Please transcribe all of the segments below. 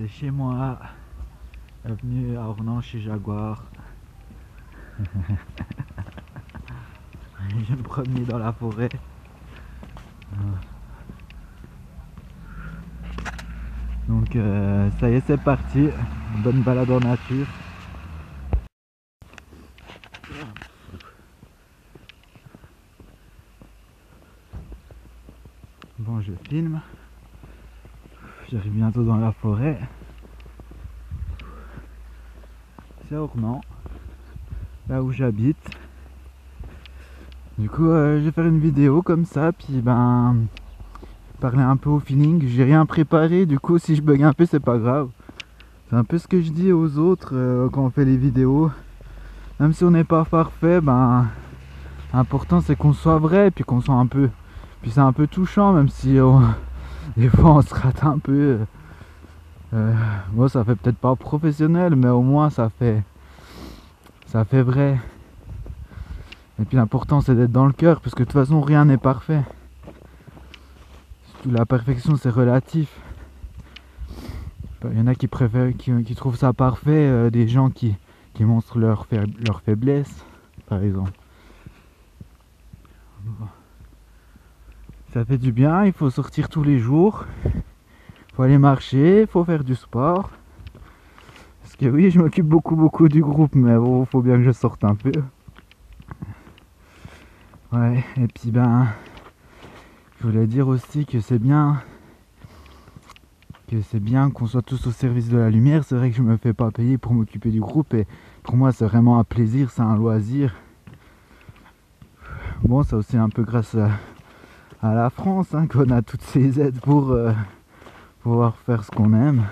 c'est chez moi. Bienvenue à Ornans chez Jaguar. Je me promenais dans la forêt. Donc ça y est, c'est parti. Une bonne balade en nature. Bon, je filme. J'arrive bientôt dans la forêt. C'est Ornans, là où j'habite. Du coup, je vais faire une vidéo comme ça, puis parler un peu au feeling. J'ai rien préparé, du coup, si je bug un peu, c'est pas grave. C'est un peu ce que je dis aux autres quand on fait les vidéos. Même si on n'est pas parfait, l'important c'est qu'on soit vrai, puis qu'on soit un peu. Puis c'est un peu touchant, même si des fois on se rate un peu. Moi, ça fait peut-être pas professionnel, mais au moins ça fait vrai. Et puis l'important c'est d'être dans le cœur, parce que de toute façon rien n'est parfait. La perfection c'est relatif. Il y en a qui préfèrent, qui trouvent ça parfait, des gens qui montrent leur faiblesse, par exemple. Ça fait du bien, il faut sortir tous les jours. Il faut aller marcher, il faut faire du sport. Parce que oui, je m'occupe beaucoup du groupe, mais bon, faut bien que je sorte un peu. Ouais, et puis je voulais dire aussi que c'est bien qu'on soit tous au service de la lumière. C'est vrai que je me fais pas payer pour m'occuper du groupe, et pour moi c'est vraiment un plaisir, c'est un loisir. Bon, c'est aussi un peu grâce à la France qu'on a toutes ces aides pour pouvoir faire ce qu'on aime.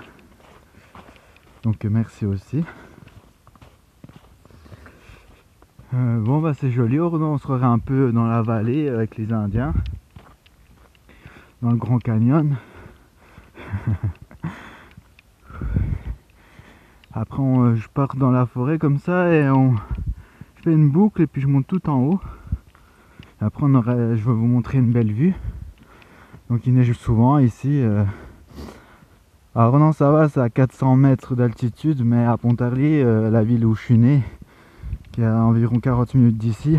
Donc merci aussi. Bon, c'est joli. On se croirait un peu dans la vallée avec les Indiens, dans le Grand Canyon. Après je pars dans la forêt comme ça, et je fais une boucle, et puis je monte tout en haut. Et après je vais vous montrer une belle vue. Donc il neige souvent ici. Alors non, ça va, c'est à 400 mètres d'altitude, mais à Pontarlier, la ville où je suis né, qui est à environ 40 minutes d'ici,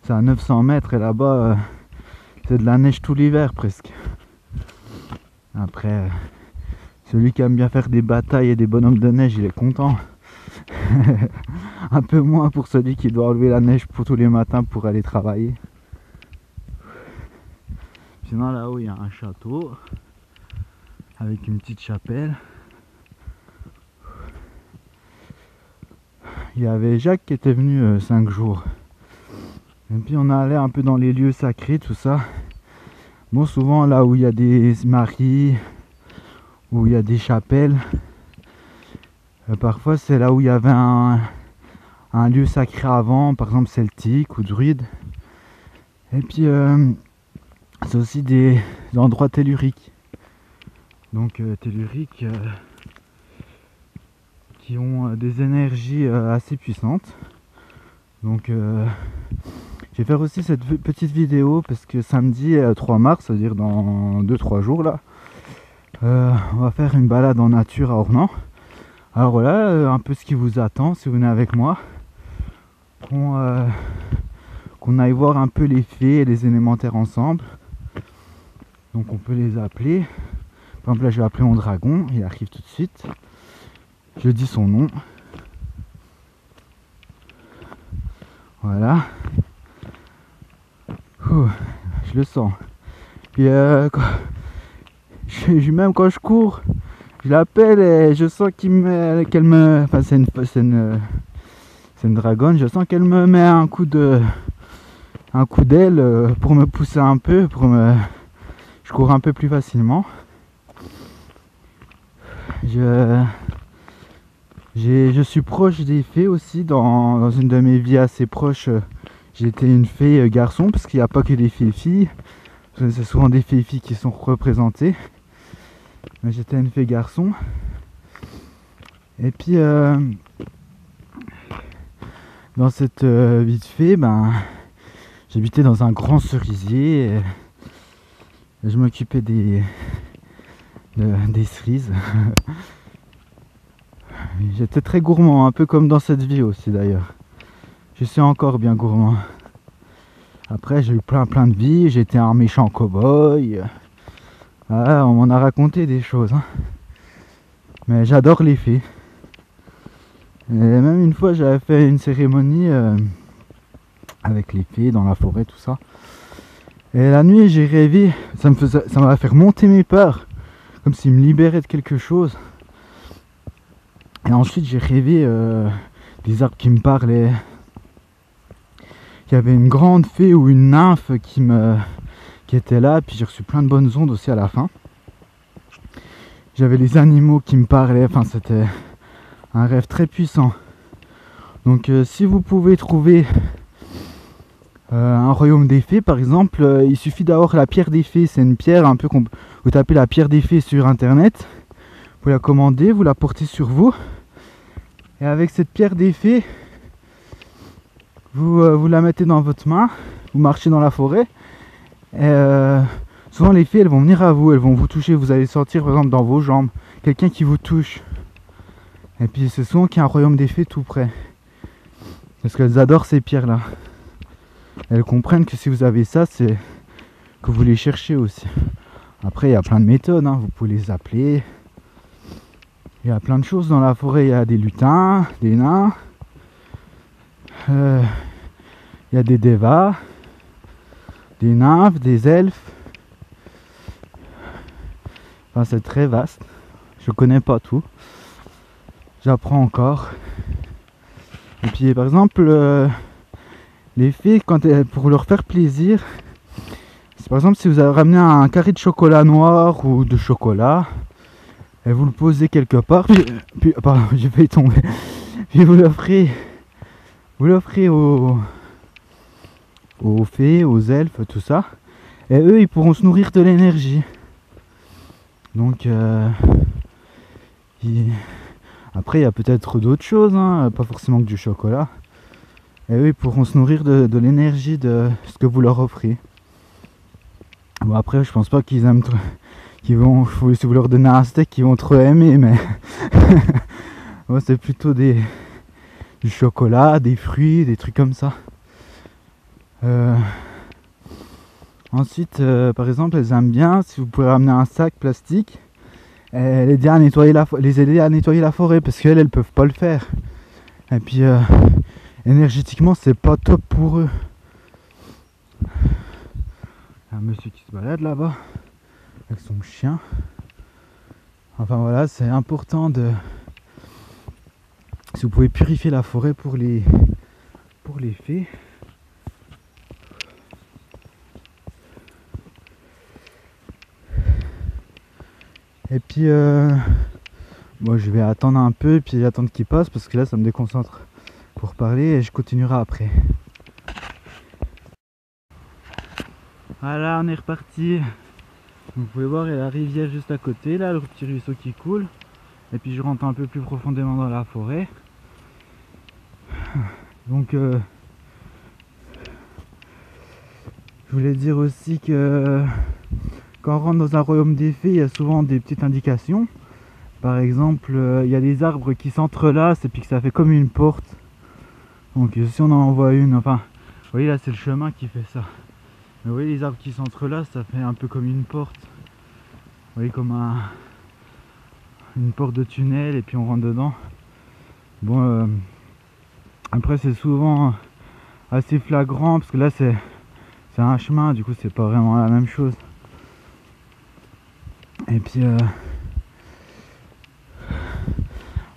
c'est à 900 mètres, et là-bas c'est de la neige tout l'hiver presque. Après, celui qui aime bien faire des batailles et des bonhommes de neige, il est content. Un peu moins pour celui qui doit enlever la neige pour tous les matins pour aller travailler. Sinon, là-haut il y a un château avec une petite chapelle. Il y avait Jacques qui était venu 5 jours. Et puis on allait un peu dans les lieux sacrés, tout ça. Bon, souvent là où il y a des maries, où il y a des chapelles, parfois c'est là où il y avait un lieu sacré avant, par exemple celtique ou druide. Et puis c'est aussi des endroits telluriques. Donc telluriques qui ont des énergies assez puissantes. Donc je vais faire aussi cette petite vidéo parce que samedi 3 mars, c'est-à-dire dans 2-3 jours là, on va faire une balade en nature à Ornans. Alors voilà, un peu ce qui vous attend si vous venez avec moi. Qu'on aille voir un peu les fées et les élémentaires ensemble. Donc on peut les appeler. Par exemple là je vais appeler mon dragon, il arrive tout de suite. Je dis son nom. Voilà. Ouh, je le sens. Puis même quand je cours, je l'appelle et je sens qu'elle me... Enfin c'est une dragonne, je sens qu'elle me met un coup d'aile pour me pousser un peu, je cours un peu plus facilement. Je suis proche des fées aussi. Dans une de mes vies assez proches, j'étais une fée garçon, parce qu'il n'y a pas que des fées filles. C'est souvent des fées filles qui sont représentées. Mais j'étais une fée garçon. Et puis dans cette vie de fée, j'habitais dans un grand cerisier. Et je m'occupais des des cerises. J'étais très gourmand, un peu comme dans cette vie aussi d'ailleurs. Je suis encore bien gourmand. Après j'ai eu plein de vies, j'étais un méchant cow-boy. Ah, on m'en a raconté des choses. Hein. Mais j'adore les fées. Et même une fois j'avais fait une cérémonie avec les fées dans la forêt, tout ça. Et la nuit j'ai rêvé, ça m'a fait remonter mes peurs, comme s'il me libérait de quelque chose. Et ensuite j'ai rêvé des arbres qui me parlaient. Il y avait une grande fée ou une nymphe qui était là, puis j'ai reçu plein de bonnes ondes aussi à la fin. J'avais les animaux qui me parlaient, enfin c'était un rêve très puissant. Donc si vous pouvez trouver un royaume des fées par exemple, il suffit d'avoir la pierre des fées. C'est une pierre un peu vous tapez la pierre des fées sur internet, vous la commandez, vous la portez sur vous, et avec cette pierre des fées vous la mettez dans votre main, vous marchez dans la forêt, et souvent les fées elles vont venir à vous, elles vont vous toucher, vous allez sentir par exemple dans vos jambes quelqu'un qui vous touche, et puis c'est souvent qu'il y a un royaume des fées tout près, parce qu'elles adorent ces pierres là. Elles comprennent que si vous avez ça, c'est que vous les cherchez aussi. Après il y a plein de méthodes, hein. Vous pouvez les appeler, il y a plein de choses dans la forêt, il y a des lutins, des nains, il y a des devas, des nymphes, des elfes. Enfin c'est très vaste, je connais pas tout, j'apprends encore. Et puis par exemple les fées, pour leur faire plaisir, c'est par exemple si vous avez ramené un carré de chocolat noir ou de chocolat et vous le posez quelque part, puis pardon, j'ai failli tomber, puis vous l'offrez aux fées, aux elfes, tout ça, et eux ils pourront se nourrir de l'énergie. Donc après il y a peut-être d'autres choses, hein, pas forcément que du chocolat. Et eux ils pourront se nourrir de l'énergie de ce que vous leur offrez. Bon après je pense pas qu'ils aiment trop, si vous leur donnez un steak ils vont trop aimer, mais bon, c'est plutôt du chocolat, des fruits, des trucs comme ça. Ensuite par exemple elles aiment bien si vous pouvez ramener un sac plastique et les aider à nettoyer la forêt, parce qu'elles elles peuvent pas le faire. Et puis énergétiquement c'est pas top pour eux. Il y a un monsieur qui se balade là-bas avec son chien. Enfin voilà, c'est important si vous pouvez purifier la forêt pour les fées. Et puis moi je vais attendre un peu, puis attendre qu'il passe, parce que là ça me déconcentre pour parler, et je continuerai après. Voilà, on est reparti. Vous pouvez voir, il y a la rivière juste à côté, là, le petit ruisseau qui coule. Et puis je rentre un peu plus profondément dans la forêt. Donc je voulais dire aussi que quand on rentre dans un royaume des fées, il y a souvent des petites indications. Par exemple, il y a des arbres qui s'entrelacent et puis que ça fait comme une porte. Donc si on en voit une, enfin, vous voyez là c'est le chemin qui fait ça. Mais vous voyez les arbres qui s'entrelacent, ça fait un peu comme une porte. Vous voyez comme une porte de tunnel, et puis on rentre dedans. Bon, après c'est souvent assez flagrant, parce que là c'est un chemin, du coup c'est pas vraiment la même chose. Et puis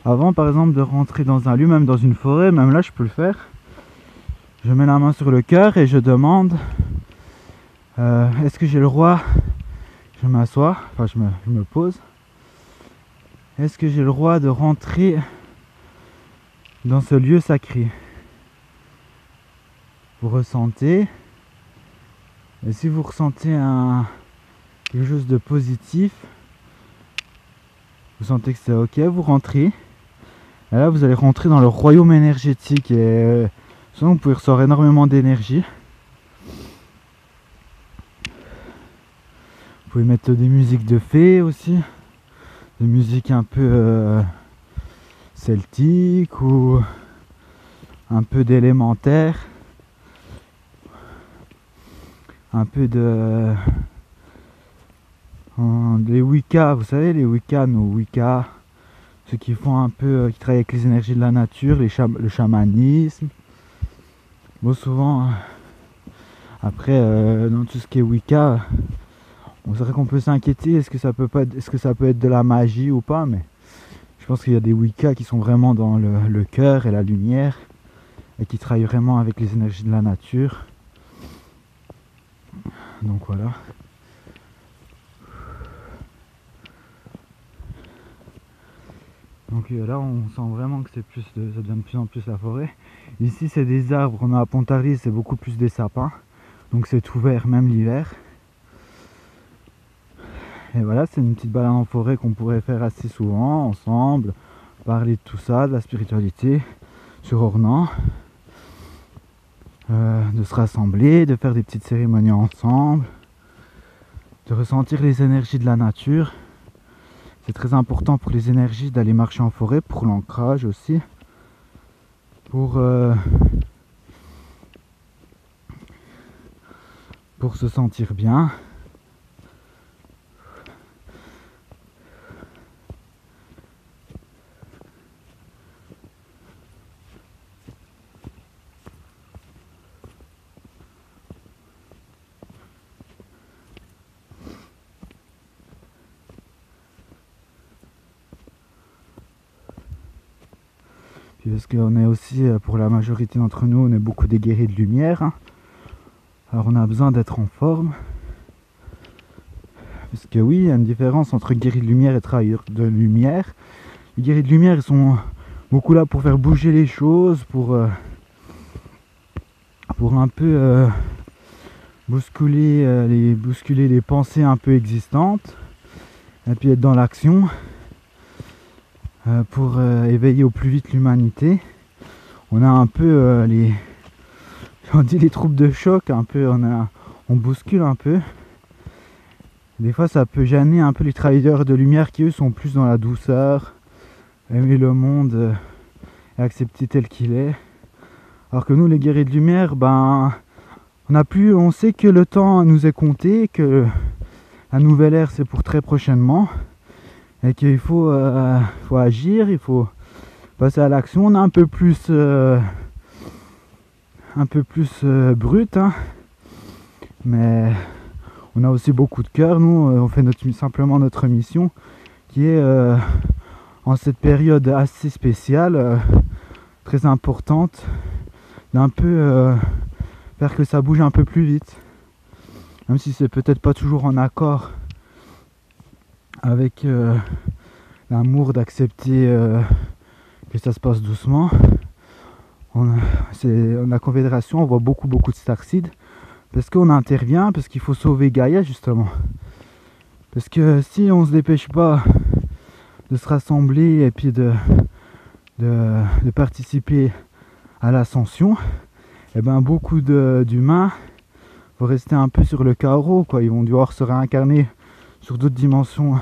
avant par exemple de rentrer dans un lieu, même dans une forêt, même là je peux le faire, je mets la main sur le cœur et je demande est-ce que j'ai le droit, je m'assois, enfin je me pose, est-ce que j'ai le droit de rentrer dans ce lieu sacré? Vous ressentez, et si vous ressentez quelque chose de positif, vous sentez que c'est ok, vous rentrez. Et là vous allez rentrer dans le royaume énergétique, et souvent vous pouvez ressortir énormément d'énergie. Vous pouvez mettre des musiques de fées aussi. des musiques un peu celtiques ou un peu d'élémentaire, un peu de les Wicca, vous savez, les Wiccans ou Wicca, ceux qui font un peu, qui travaillent avec les énergies de la nature, le chamanisme. Bon, souvent, après, dans tout ce qui est Wicca, on dirait qu'on peut s'inquiéter, est-ce que ça peut être de la magie ou pas, mais je pense qu'il y a des Wicca qui sont vraiment dans le cœur et la lumière, et qui travaillent vraiment avec les énergies de la nature. Donc voilà. Donc là on sent vraiment que ça devient de plus en plus la forêt. Ici c'est des arbres, on a à Pontarlier c'est beaucoup plus des sapins. Donc c'est ouvert même l'hiver. Et voilà, c'est une petite balade en forêt qu'on pourrait faire assez souvent, ensemble. Parler de tout ça, de la spiritualité, sur Ornans. De se rassembler, de faire des petites cérémonies ensemble. De ressentir les énergies de la nature. C'est très important pour les énergies d'aller marcher en forêt, pour l'ancrage aussi, pour se sentir bien. Puis parce qu'on est aussi, pour la majorité d'entre nous, on est beaucoup des guerriers de lumière. Hein. Alors on a besoin d'être en forme. Parce que oui, il y a une différence entre guerriers de lumière et travailleurs de lumière. Les guerriers de lumière, ils sont beaucoup là pour faire bouger les choses, pour un peu bousculer les pensées un peu existantes. Et puis être dans l'action. Pour éveiller au plus vite l'humanité. On a un peu on dit les troupes de choc, un peu, on bouscule un peu. Des fois ça peut gêner un peu les travailleurs de lumière qui eux sont plus dans la douceur, aimer le monde et accepter tel qu'il est. Alors que nous les guerriers de lumière, ben on sait que le temps nous est compté, que la nouvelle ère c'est pour très prochainement. Et qu'il faut agir, il faut passer à l'action. On est un peu plus brut, hein. Mais on a aussi beaucoup de cœur. Nous, on fait simplement notre mission, qui est en cette période assez spéciale, très importante, d'un peu faire que ça bouge un peu plus vite, même si c'est peut-être pas toujours en accord avec l'amour d'accepter que ça se passe doucement. La Confédération, on voit beaucoup de Starseed parce qu'on intervient, parce qu'il faut sauver Gaïa justement. Parce que si on se dépêche pas de se rassembler et puis de participer à l'ascension, et ben beaucoup d'humains vont rester un peu sur le carreau, quoi. Ils vont devoir se réincarner sur d'autres dimensions,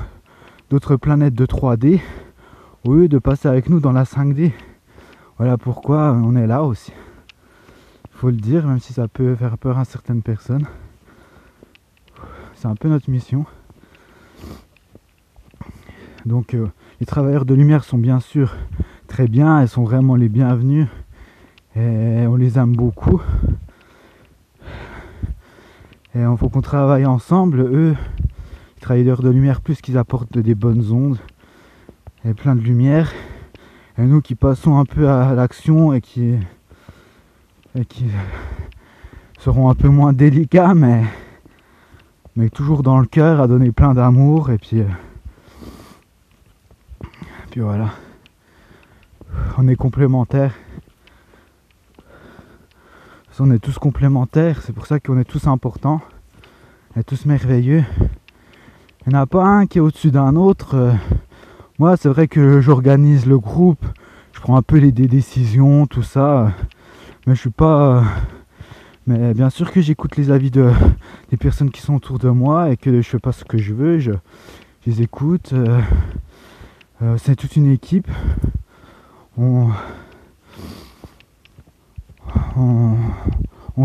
d'autres planètes de 3D, au lieu de passer avec nous dans la 5D. Voilà pourquoi on est là aussi. Il faut le dire, même si ça peut faire peur à certaines personnes. C'est un peu notre mission. Donc les travailleurs de lumière sont bien sûr très bien, ils sont vraiment les bienvenus. Et on les aime beaucoup. Et il faut qu'on travaille ensemble, eux. Travailleurs de lumière, plus qu'ils apportent des bonnes ondes et plein de lumière, et nous qui passons un peu à l'action et qui seront un peu moins délicats, mais toujours dans le cœur, à donner plein d'amour. Et puis voilà, on est complémentaires. On est tous complémentaires, c'est pour ça qu'on est tous importants et tous merveilleux. Il n'y en a pas un qui est au-dessus d'un autre. Moi, c'est vrai que j'organise le groupe, je prends un peu des décisions, tout ça, mais je suis pas... mais bien sûr que j'écoute les avis des personnes qui sont autour de moi et que je fais pas ce que je veux, je les écoute, C'est toute une équipe. On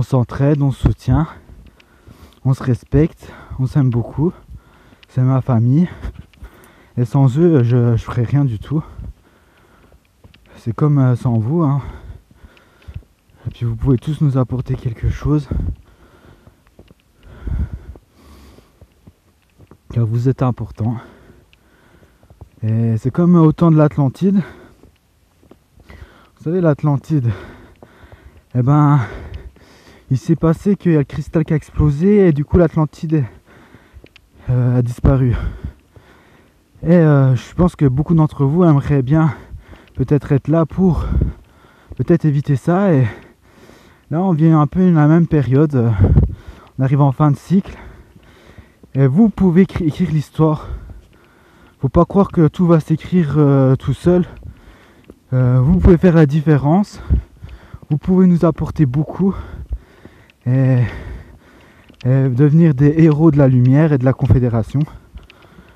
s'entraide, on se soutient, on se respecte, on s'aime beaucoup. C'est ma famille. Et sans eux, je ferais rien du tout. C'est comme sans vous, hein. Et puis vous pouvez tous nous apporter quelque chose. Car vous êtes importants. Et c'est comme au temps de l'Atlantide. Vous savez, l'Atlantide, eh ben, il s'est passé qu'il y a le cristal qui a explosé et du coup l'Atlantide a disparu. Et je pense que beaucoup d'entre vous aimeraient bien peut-être être là pour peut-être éviter ça. Et là on vient un peu la même période, on arrive en fin de cycle. Et vous pouvez écrire l'histoire. Faut pas croire que tout va s'écrire tout seul. Vous pouvez faire la différence. Vous pouvez nous apporter beaucoup. Et devenir des héros de la lumière et de la Confédération.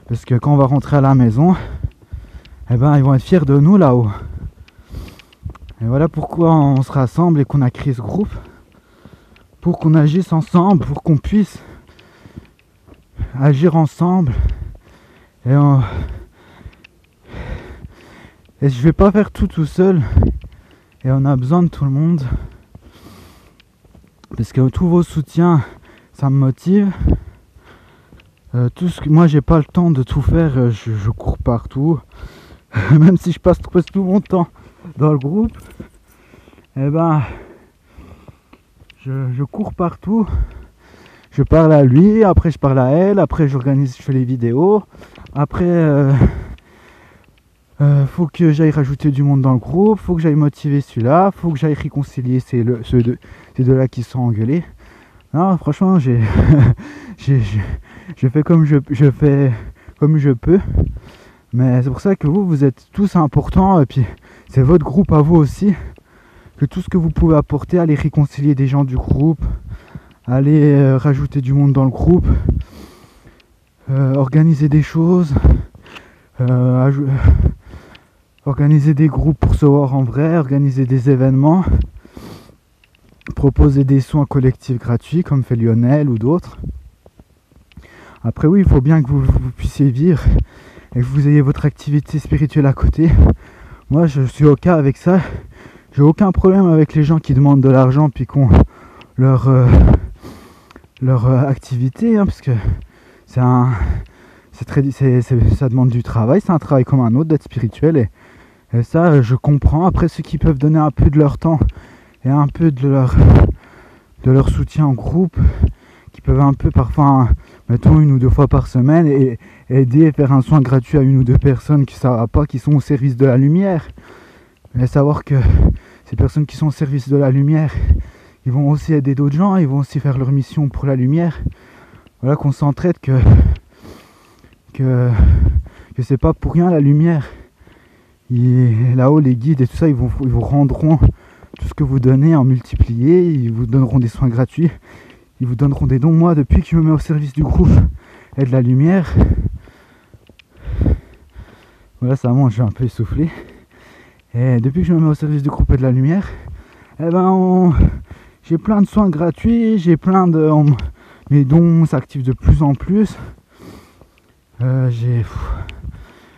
Parce que quand on va rentrer à la maison, eh ben, ils vont être fiers de nous là-haut. Et voilà pourquoi on se rassemble et qu'on a créé ce groupe. Pour qu'on agisse ensemble, pour qu'on puisse agir ensemble. Et je vais pas faire tout seul. Et on a besoin de tout le monde. Parce que tous vos soutiens, ça me motive. Moi j'ai pas le temps de tout faire, je cours partout. Même si je passe tout mon temps dans le groupe, eh ben je cours partout. Je parle à lui, après je parle à elle, après je fais les vidéos. Après faut que j'aille rajouter du monde dans le groupe, faut que j'aille motiver celui-là, faut que j'aille réconcilier ces deux-là qui se sont engueulés. Non, franchement, je fais comme je peux. Mais c'est pour ça que vous êtes tous importants. Et puis, c'est votre groupe à vous aussi. Que tout ce que vous pouvez apporter, allez réconcilier des gens du groupe. Allez rajouter du monde dans le groupe. Organiser des choses. Organiser des groupes pour se voir en vrai. Organiser des événements. Proposer des soins collectifs gratuits comme fait Lionel ou d'autres. Après oui, il faut bien que vous puissiez vivre et que vous ayez votre activité spirituelle à côté. Moi je suis ok avec ça. J'ai aucun problème avec les gens qui demandent de l'argent puis qui ont leur activité, hein, parce que ça demande du travail, c'est un travail comme un autre d'être spirituel et ça je comprends. Après ceux qui peuvent donner un peu de leur temps et un peu de leur soutien en groupe, qui peuvent un peu parfois, mettons 1 ou 2 fois par semaine, et aider et faire un soin gratuit à 1 ou 2 personnes qui ne savent pas, qui sont au service de la lumière. Et savoir que ces personnes qui sont au service de la lumière, ils vont aussi aider d'autres gens, ils vont aussi faire leur mission pour la lumière. Voilà, qu'on s'entraide, que c'est pas pour rien la lumière. Là-haut, les guides et tout ça, ils vous rendront tout ce que vous donnez en multiplié, ils vous donneront des soins gratuits, ils vous donneront des dons. Moi, depuis que je me mets au service du groupe et de la lumière, voilà, ça monte, je suis un peu essoufflé. Et depuis que je me mets au service du groupe et de la lumière, eh ben j'ai plein de soins gratuits, j'ai plein de... mes dons s'activent de plus en plus.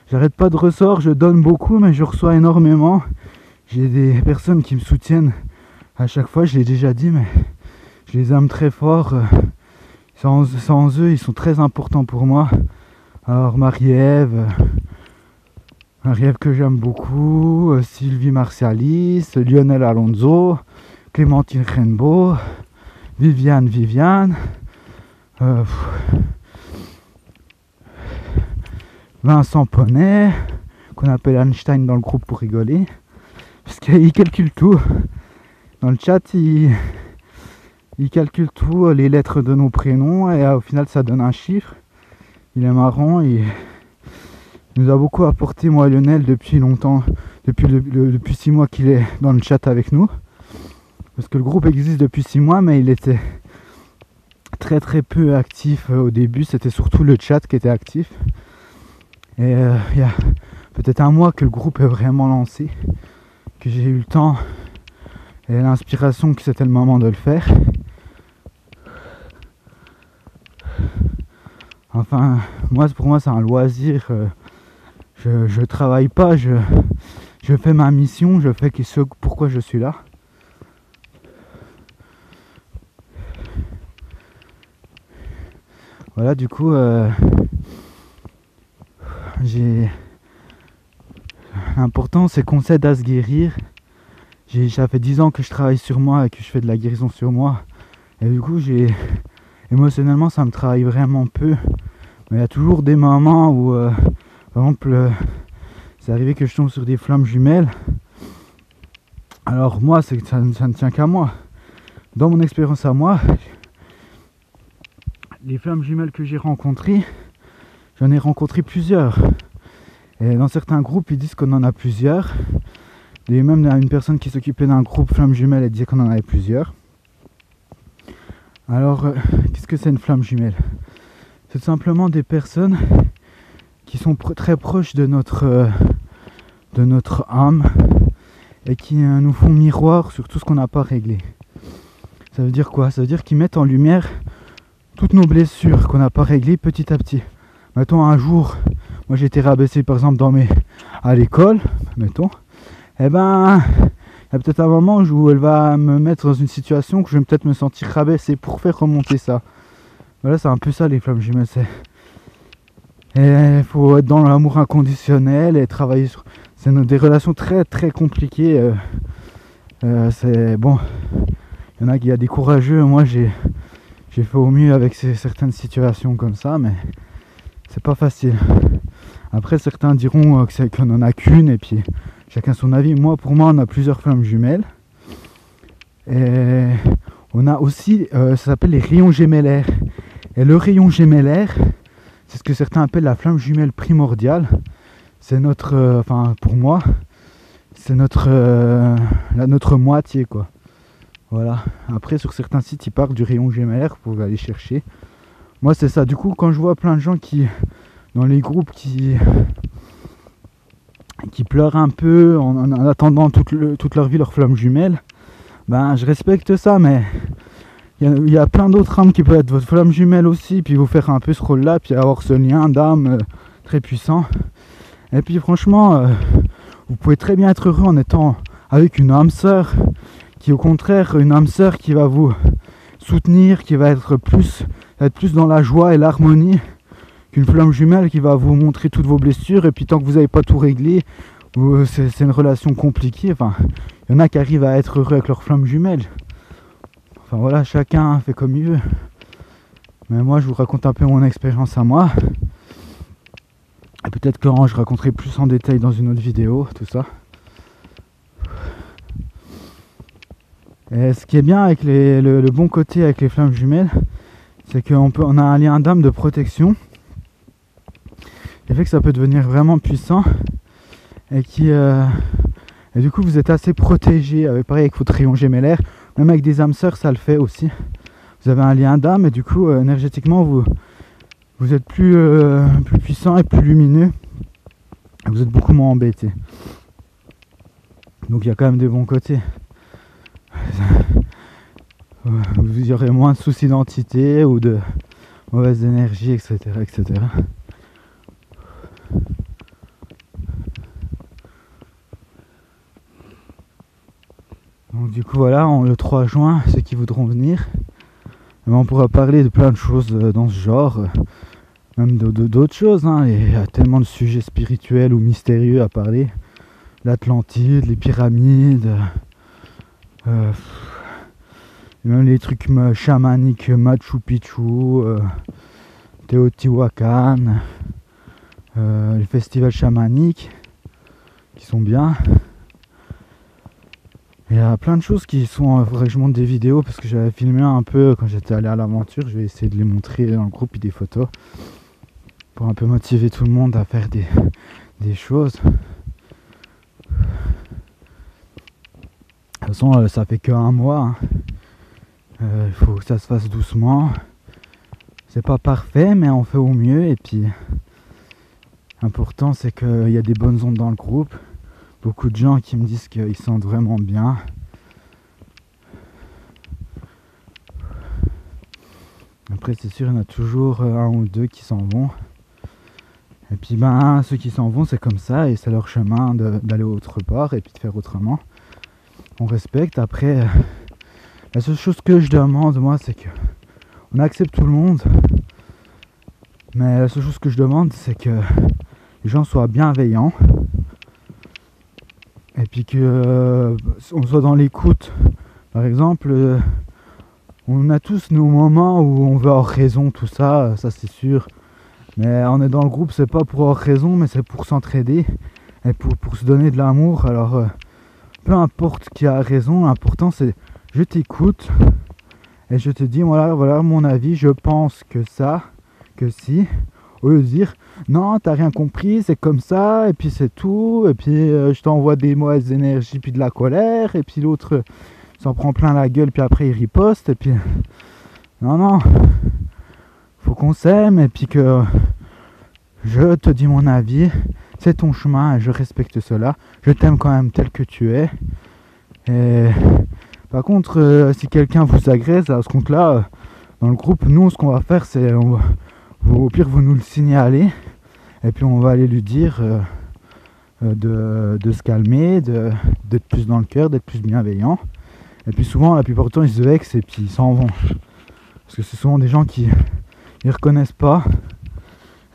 J'arrête pas de ressort, je donne beaucoup, mais je reçois énormément. J'ai des personnes qui me soutiennent à chaque fois, je l'ai déjà dit, mais je les aime très fort. Sans eux, ils sont très importants pour moi. Alors Marie-Ève que j'aime beaucoup, Sylvie Martialis, Lionel Alonso, Clémentine Rainbow, Viviane, Vincent Poney, qu'on appelle Einstein dans le groupe pour rigoler, parce qu'il calcule tout. Dans le chat, il calcule tout, les lettres de nos prénoms, et au final ça donne un chiffre. Il est marrant, il nous a beaucoup apporté, moi Lionel, depuis longtemps, depuis 6 mois qu'il est dans le chat avec nous. Parce que le groupe existe depuis 6 mois, mais il était très très peu actif au début, c'était surtout le chat qui était actif. Et peut-être un mois que le groupe est vraiment lancé, que j'ai eu le temps et l'inspiration que c'était le moment de le faire. Enfin, pour moi c'est un loisir, je travaille pas, je fais ma mission, je fais ce pourquoi je suis là. Voilà, du coup, l'important c'est qu'on s'aide à se guérir. Ça fait 10 ans que je travaille sur moi et que je fais de la guérison sur moi. Et du coup, émotionnellement, ça me travaille vraiment peu. Mais il y a toujours des moments où, par exemple, c'est arrivé que je tombe sur des flammes jumelles. Alors moi, ça ne tient qu'à moi. Dans mon expérience à moi, les flammes jumelles que j'ai rencontrées, j'en ai rencontré plusieurs. Et dans certains groupes, ils disent qu'on en a plusieurs. Et même une personne qui s'occupait d'un groupe flamme jumelle, elle disait qu'on en avait plusieurs. Alors, qu'est-ce que c'est une flamme jumelle? C'est tout simplement des personnes qui sont très proches de notre âme et qui nous font miroir sur tout ce qu'on n'a pas réglé. Ça veut dire quoi? Ça veut dire qu'ils mettent en lumière toutes nos blessures qu'on n'a pas réglées petit à petit. Mettons un jour, moi j'ai été rabaissé par exemple à l'école, mettons, et ben il y a peut-être un moment où elle va me mettre dans une situation que je vais peut-être me sentir rabaissé pour faire remonter ça. Voilà, c'est un peu ça les flammes jumelles. Et il faut être dans l'amour inconditionnel et travailler sur... C'est des relations très très compliquées. C'est bon, il y en a qui a des courageux. Moi j'ai fait au mieux avec certaines situations comme ça, mais c'est pas facile. Après certains diront qu'on n'en a qu'une et puis chacun son avis. Pour moi on a plusieurs flammes jumelles. Et on a aussi, ça s'appelle les rayons gémellaires. Et le rayon gémellaire, c'est ce que certains appellent la flamme jumelle primordiale. C'est notre, pour moi, c'est notre moitié quoi. Voilà. Après sur certains sites ils parlent du rayon gémellaire pour aller chercher. Moi c'est ça. Du coup quand je vois plein de gens dans les groupes qui pleurent un peu en attendant toute leur vie leur flamme jumelle, ben je respecte ça, mais il y a plein d'autres âmes qui peuvent être votre flamme jumelle aussi, puis vous faire un peu ce rôle là, puis avoir ce lien d'âme très puissant. Et puis franchement, vous pouvez très bien être heureux en étant avec une âme sœur, qui au contraire, une âme sœur qui va vous soutenir, qui va être plus dans la joie et l'harmonie, qu'une flamme jumelle qui va vous montrer toutes vos blessures, et puis tant que vous n'avez pas tout réglé, c'est une relation compliquée. Enfin, il y en a qui arrivent à être heureux avec leur flamme jumelle. Enfin voilà, chacun fait comme il veut. Mais moi je vous raconte un peu mon expérience à moi. Et peut-être que je raconterai plus en détail dans une autre vidéo, tout ça. Et ce qui est bien avec le bon côté avec les flammes jumelles, c'est qu'on a un lien d'âme de protection. Ce qui fait que ça peut devenir vraiment puissant. Et du coup vous êtes assez protégé, pareil avec votre rayon gémellaire. Même avec des âmes sœurs ça le fait aussi. Vous avez un lien d'âme et du coup énergétiquement vous êtes plus puissant et plus lumineux. Et vous êtes beaucoup moins embêté. Donc il y a quand même des bons côtés. Vous y aurez moins de soucis d'identité ou de mauvaise énergie, etc. etc. Donc du coup voilà, le 3 juin, ceux qui voudront venir, on pourra parler de plein de choses dans ce genre, même d'autres choses, hein. Il y a tellement de sujets spirituels ou mystérieux à parler. L'Atlantide, les pyramides, même les trucs chamaniques, Machu Picchu, Teotihuacan, les festivals chamaniques qui sont bien. Il y a plein de choses qui sont... faudrait que je monte des vidéos parce que j'avais filmé un peu quand j'étais allé à l'aventure. Je vais essayer de les montrer dans le groupe et des photos pour un peu motiver tout le monde à faire des choses. De toute façon ça fait qu'un mois, hein. Il faut que ça se fasse doucement. C'est pas parfait mais on fait au mieux et puis L'important c'est qu'il y a des bonnes ondes dans le groupe. Beaucoup de gens qui me disent qu'ils se sentent vraiment bien. Après c'est sûr, il y en a toujours un ou deux qui s'en vont. Et puis ben ceux qui s'en vont c'est comme ça et c'est leur chemin d'aller autre part et puis de faire autrement. On respecte. Après la seule chose que je demande moi c'est que on accepte tout le monde. Mais la seule chose que je demande c'est que les gens soient bienveillants. Et puis que on soit dans l'écoute. Par exemple, on a tous nos moments où on veut avoir raison, tout ça, ça c'est sûr. Mais on est dans le groupe, c'est pas pour avoir raison, mais c'est pour s'entraider et pour se donner de l'amour. Alors, peu importe qui a raison, l'important c'est je t'écoute et je te dis voilà mon avis, je pense que ça, que si. Au lieu de dire non, t'as rien compris, c'est comme ça, et puis c'est tout, et puis je t'envoie des mauvaises énergies, puis de la colère, et puis l'autre s'en prend plein la gueule, puis après il riposte, et puis non. Faut qu'on s'aime et puis que je te dis mon avis, c'est ton chemin et je respecte cela. Je t'aime quand même tel que tu es. Et par contre, si quelqu'un vous agresse, à ce compte-là, dans le groupe, nous, ce qu'on va faire, c'est au pire, vous nous le signalez et puis on va aller lui dire de se calmer, d'être plus dans le cœur, d'être plus bienveillant. Et puis souvent, la plupart du temps, ils se vexent et puis ils s'en vont. Parce que c'est souvent des gens qui ne reconnaissent pas.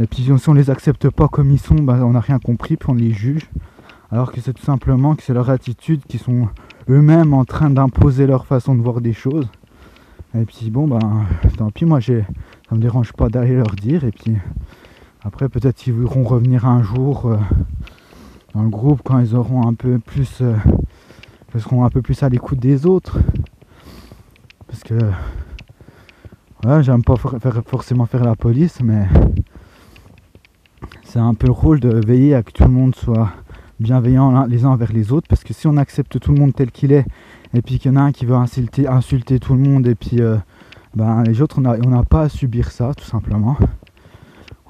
Et puis si on les accepte pas comme ils sont, on n'a rien compris, puis on les juge. Alors que c'est tout simplement que c'est leur attitude qui sont eux-mêmes en train d'imposer leur façon de voir des choses. Et puis tant pis, moi ça me dérange pas d'aller leur dire. Et puis après peut-être qu'ils voudront revenir un jour dans le groupe quand ils auront un peu plus... ils seront un peu plus à l'écoute des autres. Parce que... ouais, j'aime pas forcément faire la police, mais... c'est un peu le rôle de veiller à que tout le monde soit bienveillant les uns envers les autres. Parce que si on accepte tout le monde tel qu'il est, et puis qu'il y en a un qui veut insulter tout le monde, et puis les autres, on n'a pas à subir ça, tout simplement.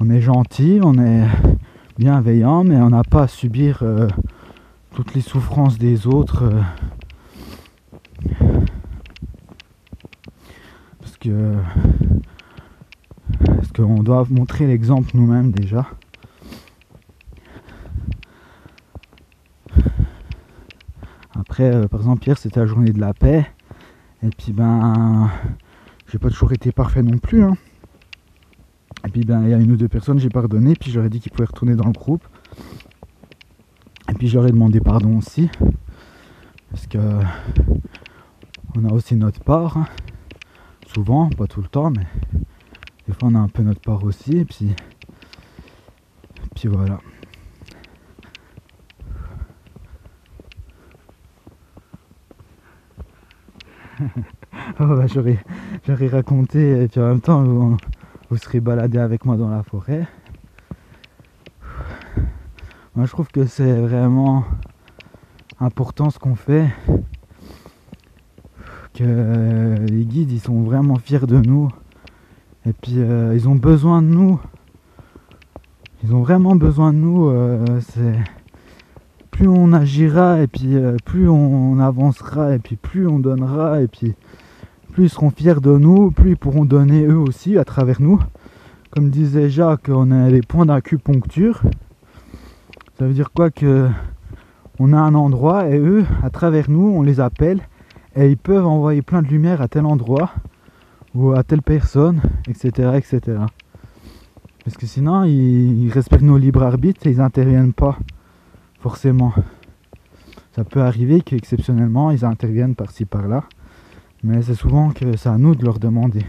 On est gentil, on est bienveillant, mais on n'a pas à subir toutes les souffrances des autres. Parce qu'on doit montrer l'exemple nous-mêmes déjà. Après, par exemple, hier c'était la journée de la paix. Et puis j'ai pas toujours été parfait non plus. Hein. Et puis il y a une ou deux personnes, j'ai pardonné, puis j'aurais dit qu'ils pouvaient retourner dans le groupe. Et puis j'aurais demandé pardon aussi. Parce que on a aussi notre part. Hein. Souvent, pas tout le temps, mais des fois on a un peu notre part aussi. Et puis voilà. J'aurais raconté, et puis en même temps vous serez baladé avec moi dans la forêt. Moi je trouve que c'est vraiment important ce qu'on fait, que les guides ils sont vraiment fiers de nous, et puis ils ont besoin de nous, ils ont vraiment besoin de nous. Plus on agira, et puis plus on avancera, et puis plus on donnera, et puis plus ils seront fiers de nous, plus ils pourront donner eux aussi à travers nous. Comme disait Jacques, on a les points d'acupuncture. Ça veut dire quoi? Que on a un endroit et eux, à travers nous, on les appelle et ils peuvent envoyer plein de lumière à tel endroit ou à telle personne, etc. etc. Parce que sinon, ils respectent nos libres arbitres et ils n'interviennent pas forcément. Ça peut arriver qu'exceptionnellement, ils interviennent par-ci par-là. Mais c'est souvent que c'est à nous de leur demander.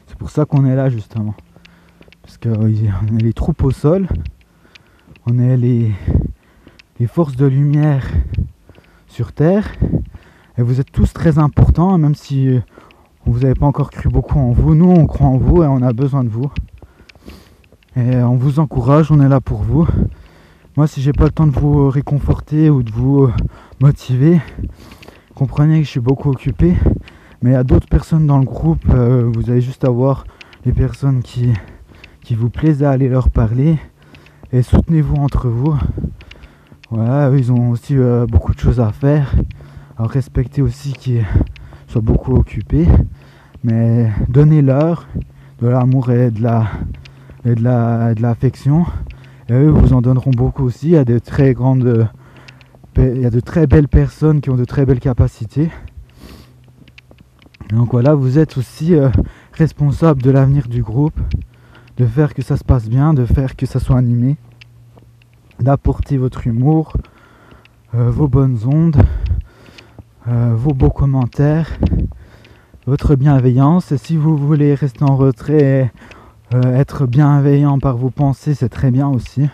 C'est pour ça qu'on est là justement. Parce qu'on est les troupes au sol, on est les forces de lumière sur Terre. Et vous êtes tous très importants, même si vous n'avez pas encore cru beaucoup en vous. Nous, on croit en vous et on a besoin de vous. Et on vous encourage, on est là pour vous. Moi, si j'ai pas le temps de vous réconforter ou de vous motiver, comprenez que je suis beaucoup occupé. Mais il y a d'autres personnes dans le groupe, vous allez juste avoir les personnes qui vous plaisent à aller leur parler. Et soutenez-vous entre vous. Voilà, eux, ils ont aussi beaucoup de choses à faire. Alors respectez aussi qu'ils soient beaucoup occupés. Mais donnez-leur de l'amour et de l'affection. Et eux vous en donneront beaucoup aussi. Il y a de très belles personnes qui ont de très belles capacités. Donc voilà, vous êtes aussi responsable de l'avenir du groupe, de faire que ça se passe bien, de faire que ça soit animé, d'apporter votre humour, vos bonnes ondes, vos beaux commentaires, votre bienveillance. Et si vous voulez rester en retrait, être bienveillant par vos pensées, c'est très bien aussi.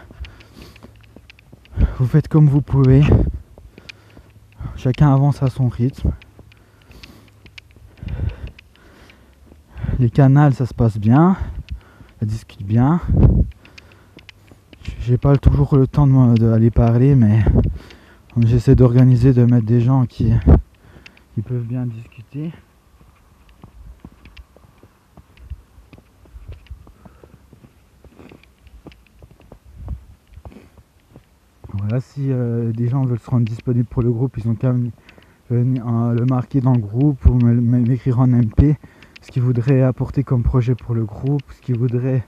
Vous faites comme vous pouvez. Chacun avance à son rythme. Les canals, ça se passe bien. Ça discute bien. J'ai pas toujours le temps d'aller parler, mais j'essaie d'organiser, de mettre des gens qui peuvent bien discuter. Voilà, si des gens veulent se rendre disponibles pour le groupe, ils ont qu'à le marquer dans le groupe ou m'écrire en MP ce qu'ils voudraient apporter comme projet pour le groupe, ce qu'ils voudraient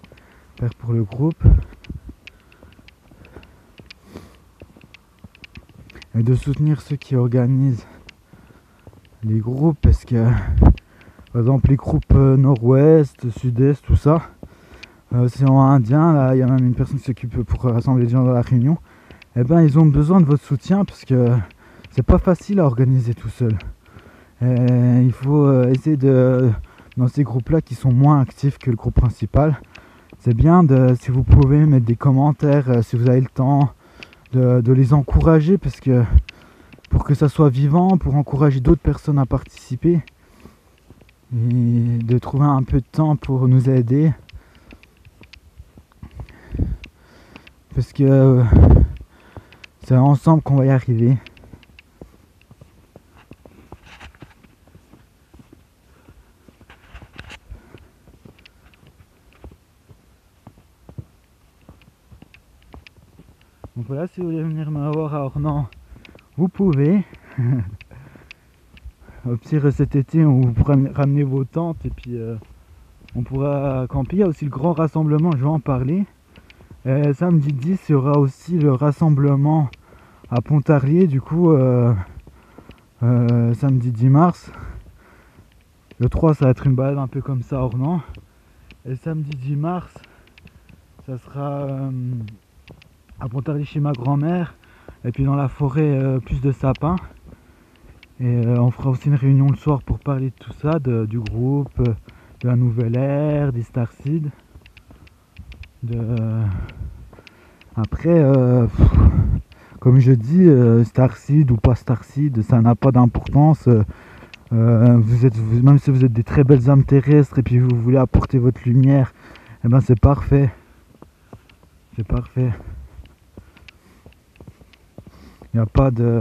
faire pour le groupe. Et de soutenir ceux qui organisent les groupes, parce que par exemple les groupes nord-ouest, sud-est, tout ça, océan Indien, là il y a même une personne qui s'occupe pour rassembler les gens dans la réunion. Eh ben ils ont besoin de votre soutien parce que c'est pas facile à organiser tout seul. Et il faut essayer dans ces groupes là qui sont moins actifs que le groupe principal, c'est bien si vous pouvez mettre des commentaires, si vous avez le temps, de les encourager, parce que pour que ça soit vivant, pour encourager d'autres personnes à participer, et de trouver un peu de temps pour nous aider, parce que c'est ensemble qu'on va y arriver. Donc voilà, si vous voulez venir me voir à Ornans, vous pouvez. Au pire, cet été, on vous pourra ramener vos tentes et puis on pourra camper. Il y a aussi le grand rassemblement, je vais en parler. Samedi 10, il y aura aussi le rassemblement à Pontarlier, du coup, samedi 10 mars. Le 3, ça va être une balade un peu comme ça à Ornans. Et samedi 10 mars, ça sera à Pontarlier chez ma grand-mère. Et puis dans la forêt, plus de sapins. Et on fera aussi une réunion le soir pour parler de tout ça, du groupe, de la nouvelle ère, des Starseed. Après, comme je dis, Starseed ou pas Starseed, ça n'a pas d'importance. Même si vous êtes des très belles âmes terrestres et puis vous voulez apporter votre lumière, eh ben c'est parfait. C'est parfait. Il n'y a pas de...